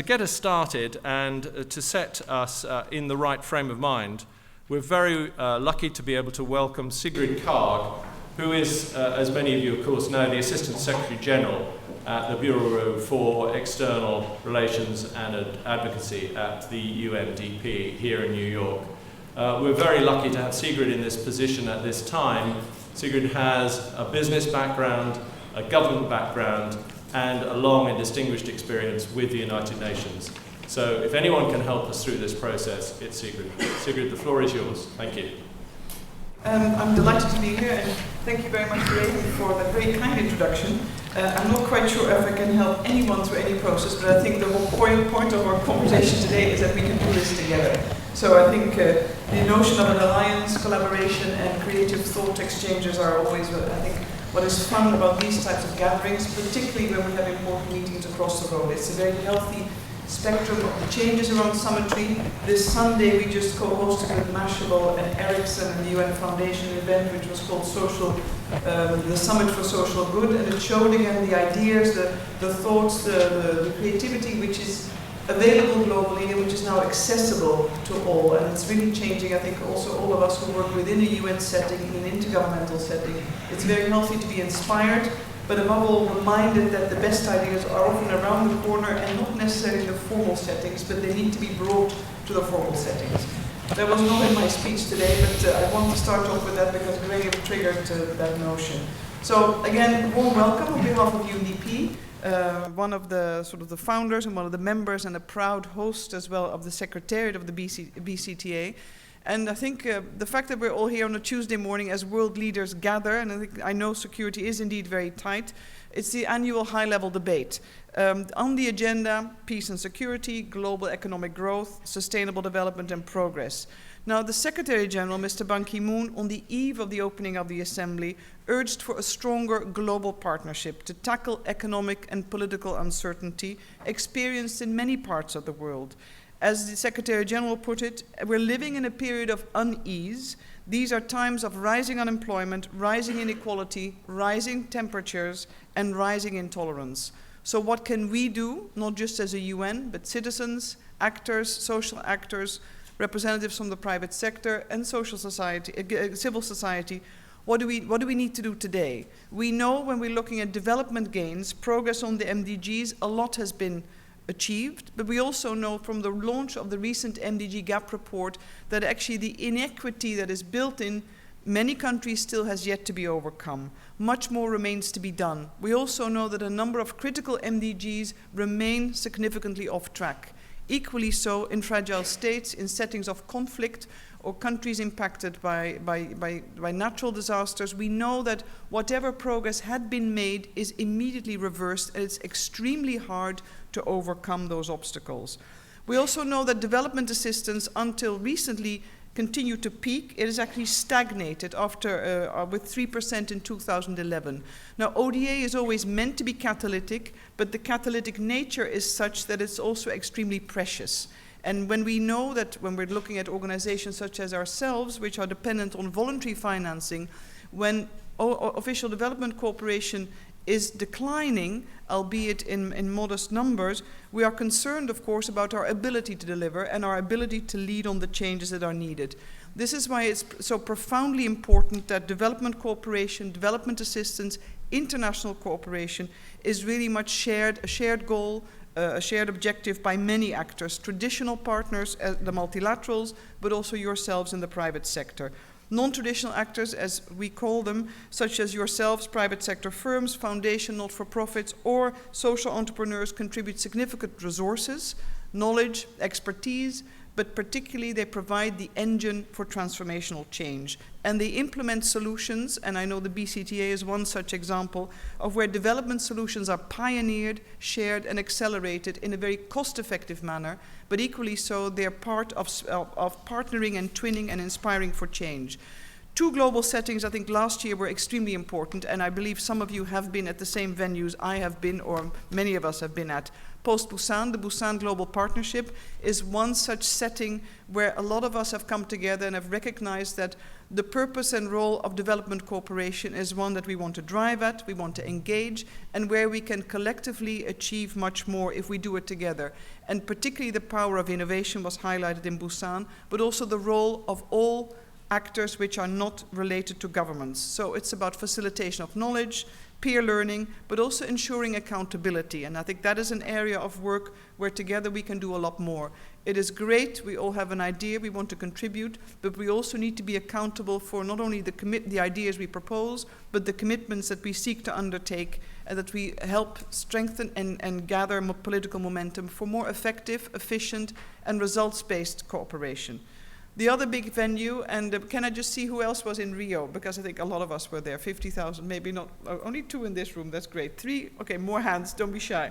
To get us started and to set us in the right frame of mind, we're very lucky to be able to welcome Sigrid Kaag, who is, as many of you of course know, the Assistant Secretary General at the Bureau for External Relations and Advocacy at the UNDP here in New York. We're very lucky to have Sigrid in this position at this time. Sigrid has a business background, a government background, and a long and distinguished experience with the United Nations. So if anyone can help us through this process, it's Sigrid. Sigrid, the floor is yours. Thank you. I'm delighted to be here, and thank you very much, Ray, for that very kind introduction. I'm not quite sure if I can help anyone through any process, but I think the whole point of our conversation today is that we can do this together. So I think the notion of an alliance, collaboration, and creative thought exchanges are always, I think, what is fun about these types of gatherings, particularly when we have important meetings across the world. It's a very healthy spectrum of the changes around summitry. This Sunday we just co-hosted with Mashable and Ericsson and the UN Foundation event, which was called the Summit for Social Good, and it showed again the ideas, the thoughts, the creativity which is available globally and which is now accessible to all, and it's really changing, I think, also all of us who work within a UN setting, in an intergovernmental setting. It's very healthy to be inspired, but above all reminded that the best ideas are often around the corner and not necessarily in the formal settings, but they need to be brought to the formal settings. That was not in my speech today, but I want to start off with that because Graham triggered that notion. So again, warm welcome on behalf of UNDP. One of the founders and one of the members and a proud host as well of the Secretariat of the BCTA. And I think the fact that we're all here on a Tuesday morning as world leaders gather, and I know security is indeed very tight, it's the annual high-level debate. On the agenda, peace and security, global economic growth, sustainable development and progress. Now, the Secretary General, Mr. Ban Ki-moon, on the eve of the opening of the Assembly, urged for a stronger global partnership to tackle economic and political uncertainty experienced in many parts of the world. As the Secretary General put it, we're living in a period of unease. These are times of rising unemployment, rising inequality, rising temperatures, and rising intolerance. So what can we do, not just as a UN, but citizens, actors, social actors, representatives from the private sector and social society, civil society? What do we need to do today? We know when we're looking at development gains, progress on the MDGs, a lot has been achieved, but we also know from the launch of the recent MDG Gap report that actually the inequity that is built in many countries still has yet to be overcome. Much more remains to be done. We also know that a number of critical MDGs remain significantly off track. Equally so in fragile states, in settings of conflict, or countries impacted by natural disasters. We know that whatever progress had been made is immediately reversed, and it's extremely hard to overcome those obstacles. We also know that development assistance until recently continued to peak. It has actually stagnated after with 3% in 2011. Now, ODA is always meant to be catalytic, but the catalytic nature is such that it's also extremely precious. And when we know that when we're looking at organizations such as ourselves, which are dependent on voluntary financing, when official development cooperation is declining, albeit in modest numbers, we are concerned, of course, about our ability to deliver and our ability to lead on the changes that are needed. This is why it's so profoundly important that development cooperation, development assistance, international cooperation is really much a shared goal, a shared objective by many actors, traditional partners, the multilaterals, but also yourselves in the private sector. Non-traditional actors, as we call them, such as yourselves, private sector firms, foundation, not-for-profits, or social entrepreneurs contribute significant resources, knowledge, expertise, but particularly they provide the engine for transformational change. And they implement solutions, and I know the BCTA is one such example, of where development solutions are pioneered, shared, and accelerated in a very cost-effective manner, but equally so, they're part of partnering and twinning and inspiring for change. Two global settings, I think, last year were extremely important, and I believe some of you have been at the same venues I have been, or many of us have been at. Post-Busan, the Busan Global Partnership is one such setting where a lot of us have come together and have recognized that the purpose and role of development cooperation is one that we want to drive at, we want to engage, and where we can collectively achieve much more if we do it together. And particularly the power of innovation was highlighted in Busan, but also the role of all actors which are not related to governments. So it's about facilitation of knowledge, peer learning, but also ensuring accountability. And I think that is an area of work where together we can do a lot more. It is great, we all have an idea, we want to contribute, but we also need to be accountable for not only the ideas we propose, but the commitments that we seek to undertake, and that we help strengthen and gather political momentum for more effective, efficient, and results-based cooperation. The other big venue, and can I just see who else was in Rio? Because I think a lot of us were there, 50,000, maybe not, only 2 in this room, that's great. 3, okay, more hands, don't be shy.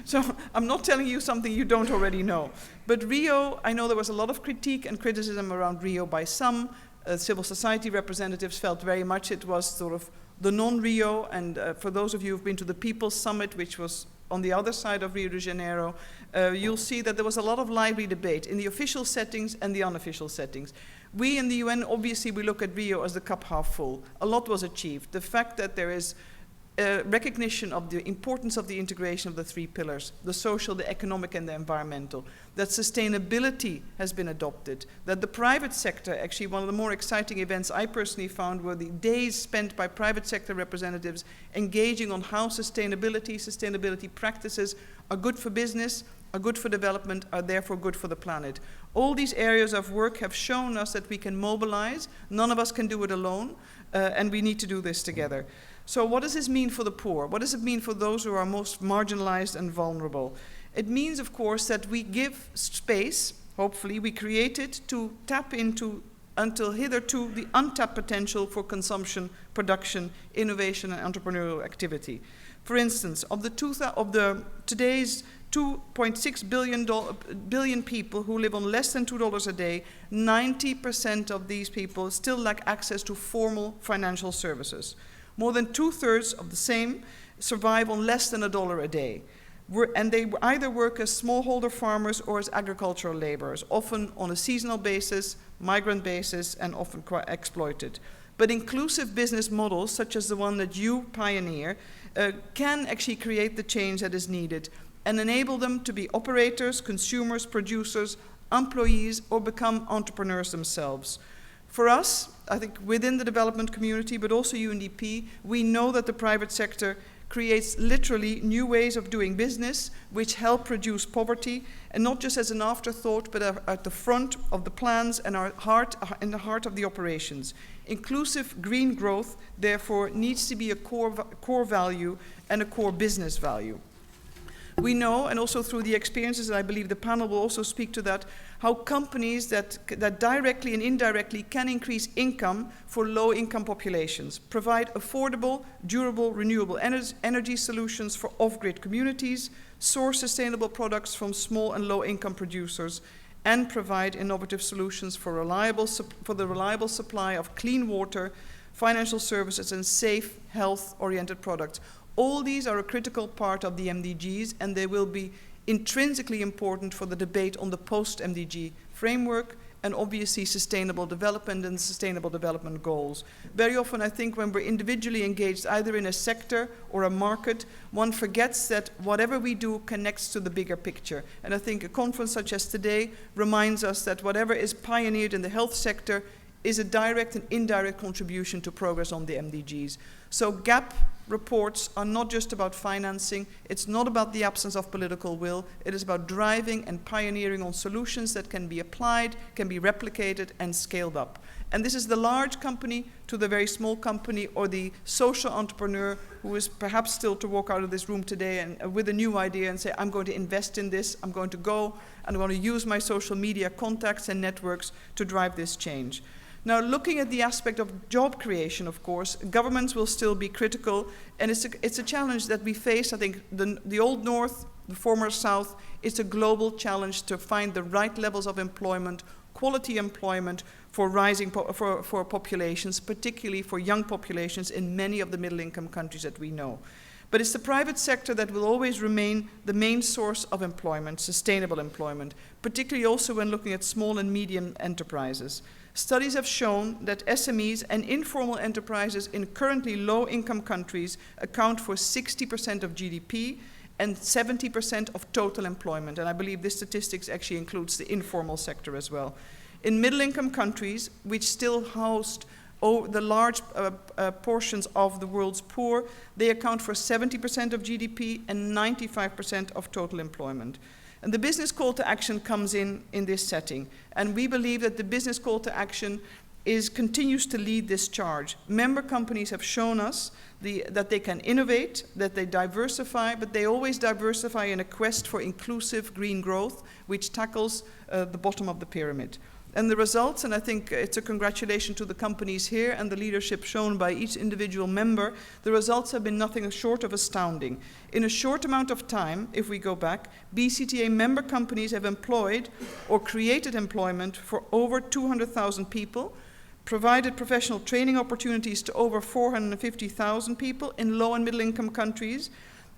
So I'm not telling you something you don't already know. But Rio, I know there was a lot of critique and criticism around Rio by some. Civil society representatives felt very much it was sort of the non-Rio, and for those of you who've been to the People's Summit, which was on the other side of Rio de Janeiro, you'll see that there was a lot of lively debate in the official settings and the unofficial settings. We in the UN, obviously, we look at Rio as the cup half full. A lot was achieved. The fact that there is recognition of the importance of the integration of the 3 pillars, the social, the economic, and the environmental, that sustainability has been adopted, that the private sector, actually one of the more exciting events I personally found were the days spent by private sector representatives engaging on how sustainability practices are good for business, are good for development, are therefore good for the planet. All these areas of work have shown us that we can mobilize. None of us can do it alone, and we need to do this together. So what does this mean for the poor? What does it mean for those who are most marginalized and vulnerable? It means, of course, that we give space, hopefully we create it, to tap into, until hitherto, the untapped potential for consumption, production, innovation, and entrepreneurial activity. For instance, of today's 2.6 billion people who live on less than $2 a day, 90% of these people still lack access to formal financial services. More than 2/3 of the same survive on less than $1 a day. And they either work as smallholder farmers or as agricultural laborers, often on a seasonal basis, migrant basis, and often quite exploited. But inclusive business models, such as the one that you pioneer, can actually create the change that is needed and enable them to be operators, consumers, producers, employees, or become entrepreneurs themselves. For us, I think within the development community, but also UNDP, we know that the private sector creates literally new ways of doing business which help reduce poverty, and not just as an afterthought, but at the front of the plans and in the heart of the operations. Inclusive green growth, therefore, needs to be a core value and a core business value. We know, and also through the experiences, and I believe the panel will also speak to that, how companies that directly and indirectly can increase income for low-income populations, provide affordable, durable, renewable energy solutions for off-grid communities, source sustainable products from small and low-income producers, and provide innovative solutions for the reliable supply of clean water, financial services, and safe, health-oriented products. All these are a critical part of the MDGs, and they will be intrinsically important for the debate on the post-MDG framework and obviously sustainable development and sustainable development goals. Very often I think when we're individually engaged either in a sector or a market, one forgets that whatever we do connects to the bigger picture. And I think a conference such as today reminds us that whatever is pioneered in the health sector is a direct and indirect contribution to progress on the MDGs. So GAP reports are not just about financing, it's not about the absence of political will, it is about driving and pioneering on solutions that can be applied, can be replicated and scaled up. And this is the large company to the very small company, or the social entrepreneur who is perhaps still to walk out of this room today and with a new idea and say, I'm going to invest in this, I'm going to go, and I'm going to use my social media contacts and networks to drive this change. Now, looking at the aspect of job creation, of course, governments will still be critical, and it's a challenge that we face. I think the Old North, the former South, it's a global challenge to find the right levels of employment, quality employment for rising for populations, particularly for young populations in many of the middle-income countries that we know. But it's the private sector that will always remain the main source of employment, sustainable employment, particularly also when looking at small and medium enterprises. Studies have shown that SMEs and informal enterprises in currently low-income countries account for 60% of GDP and 70% of total employment. And I believe this statistics actually includes the informal sector as well. In middle-income countries, which still housed the large portions of the world's poor, they account for 70% of GDP and 95% of total employment. And the business call to action comes in this setting. And we believe that the business call to action continues to lead this charge. Member companies have shown us that they can innovate, that they diversify, but they always diversify in a quest for inclusive green growth, which tackles the bottom of the pyramid. And the results, and I think it's a congratulation to the companies here and the leadership shown by each individual member, the results have been nothing short of astounding. In a short amount of time, if we go back, BCTA member companies have employed or created employment for over 200,000 people, provided professional training opportunities to over 450,000 people in low and middle income countries,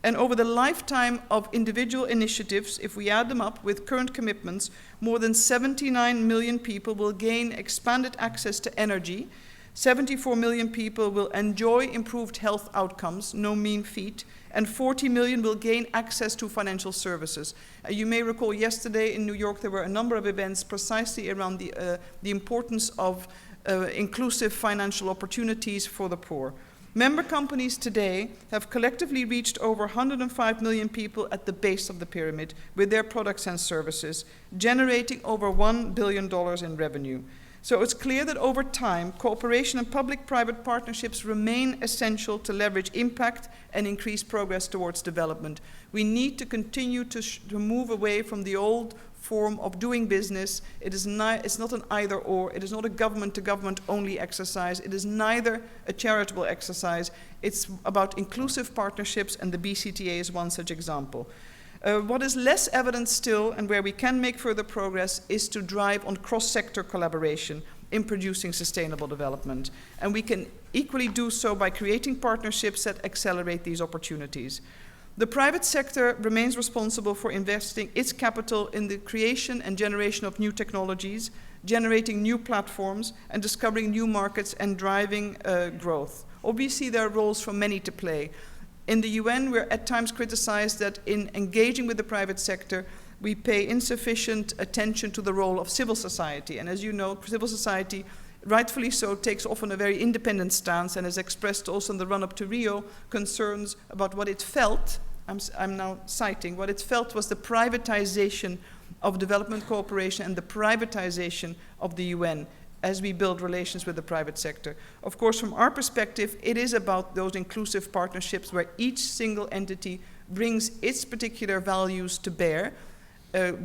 and over the lifetime of individual initiatives, if we add them up with current commitments, more than 79 million people will gain expanded access to energy, 74 million people will enjoy improved health outcomes, no mean feat, and 40 million will gain access to financial services. You may recall yesterday in New York there were a number of events precisely around the importance of inclusive financial opportunities for the poor. Member companies today have collectively reached over 105 million people at the base of the pyramid with their products and services, generating over $1 billion in revenue. So it's clear that over time, cooperation and public-private partnerships remain essential to leverage impact and increase progress towards development. We need to continue to move away from the old form of doing business. It's not an either-or. It is not a government-to-government only exercise. It is neither a charitable exercise. It's about inclusive partnerships, and the BCTA is one such example. What is less evident still, and where we can make further progress, is to drive on cross-sector collaboration in producing sustainable development. And we can equally do so by creating partnerships that accelerate these opportunities. The private sector remains responsible for investing its capital in the creation and generation of new technologies, generating new platforms, and discovering new markets and driving growth. Obviously, there are roles for many to play. In the UN, we're at times criticized that in engaging with the private sector, we pay insufficient attention to the role of civil society. And as you know, civil society, rightfully so, takes often a very independent stance and has expressed also in the run-up to Rio concerns about what it felt, I'm now citing, what it felt was the privatization of development cooperation and the privatization of the UN as we build relations with the private sector. Of course, from our perspective, it is about those inclusive partnerships where each single entity brings its particular values to bear,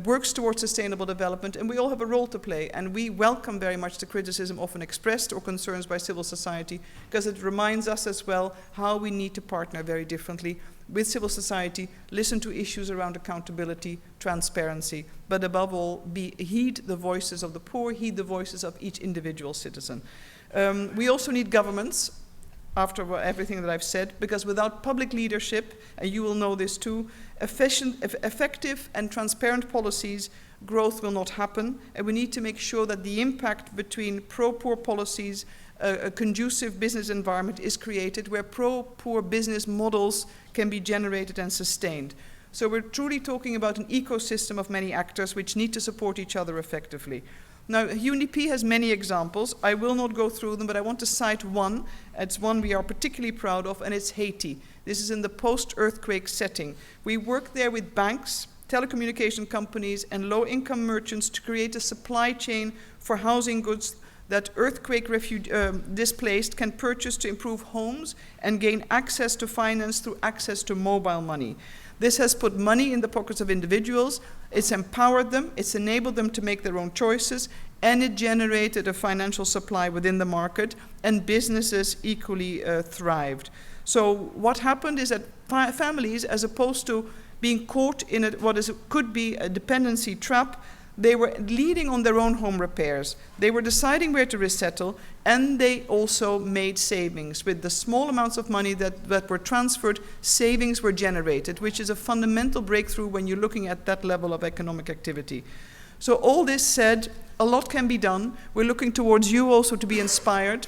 works towards sustainable development, and we all have a role to play. And we welcome very much the criticism often expressed or concerns by civil society, because it reminds us as well how we need to partner very differently with civil society, listen to issues around accountability, transparency, but above all, heed the voices of the poor, heed the voices of each individual citizen. We also need governments, after everything that I've said, because without public leadership, and you will know this too, effective and transparent policies, growth will not happen, and we need to make sure that the impact between pro-poor policies, a conducive business environment is created where pro-poor business models can be generated and sustained. So we're truly talking about an ecosystem of many actors which need to support each other effectively. Now, UNDP has many examples. I will not go through them, but I want to cite one. It's one we are particularly proud of, and it's Haiti. This is in the post-earthquake setting. We work there with banks, telecommunication companies, and low-income merchants to create a supply chain for housing goods that earthquake displaced can purchase to improve homes and gain access to finance through access to mobile money. This has put money in the pockets of individuals, it's empowered them, it's enabled them to make their own choices, and it generated a financial supply within the market, and businesses equally thrived. So what happened is that families, as opposed to being caught in could be a dependency trap, They were leading on their own home repairs. They were deciding where to resettle, and they also made savings. With the small amounts of money that were transferred, savings were generated, which is a fundamental breakthrough when you're looking at that level of economic activity. So all this said, a lot can be done. We're looking towards you also to be inspired,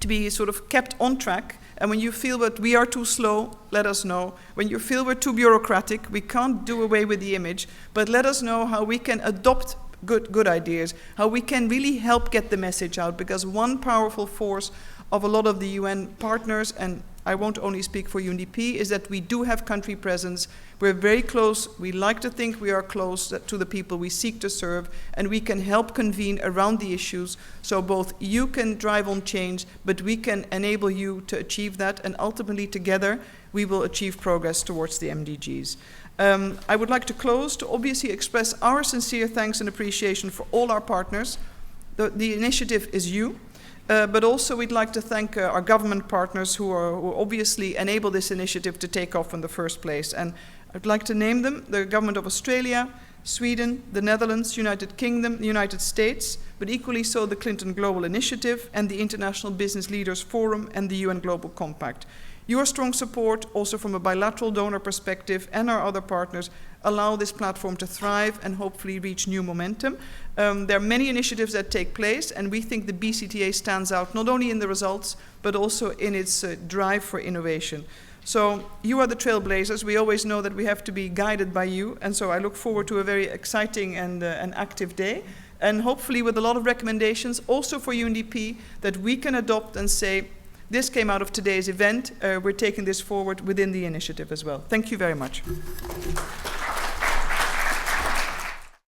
to be sort of kept on track. And when you feel that we are too slow, let us know. When you feel we're too bureaucratic, we can't do away with the image, but let us know how we can adopt good ideas, how we can really help get the message out, because one powerful force of a lot of the UN partners, and I won't only speak for UNDP, is that we do have country presence. We're very close. We like to think we are close to the people we seek to serve, and we can help convene around the issues. So both you can drive on change, but we can enable you to achieve that, and ultimately together we will achieve progress towards the MDGs. I would like to close to obviously express our sincere thanks and appreciation for all our partners. The initiative is you. But also we'd like to thank our government partners who obviously enable this initiative to take off in the first place. And I'd like to name them: the government of Australia, Sweden, the Netherlands, United Kingdom, the United States, but equally so the Clinton Global Initiative and the International Business Leaders Forum and the UN Global Compact. Your strong support, also from a bilateral donor perspective, and our other partners, allow this platform to thrive and hopefully reach new momentum. There are many initiatives that take place, and we think the BCTA stands out not only in the results, but also in its drive for innovation. So you are the trailblazers. We always know that we have to be guided by you, and so I look forward to a very exciting and active day, and hopefully with a lot of recommendations also for UNDP that we can adopt and say, this came out of today's event. We're taking this forward within the initiative as well. Thank you very much.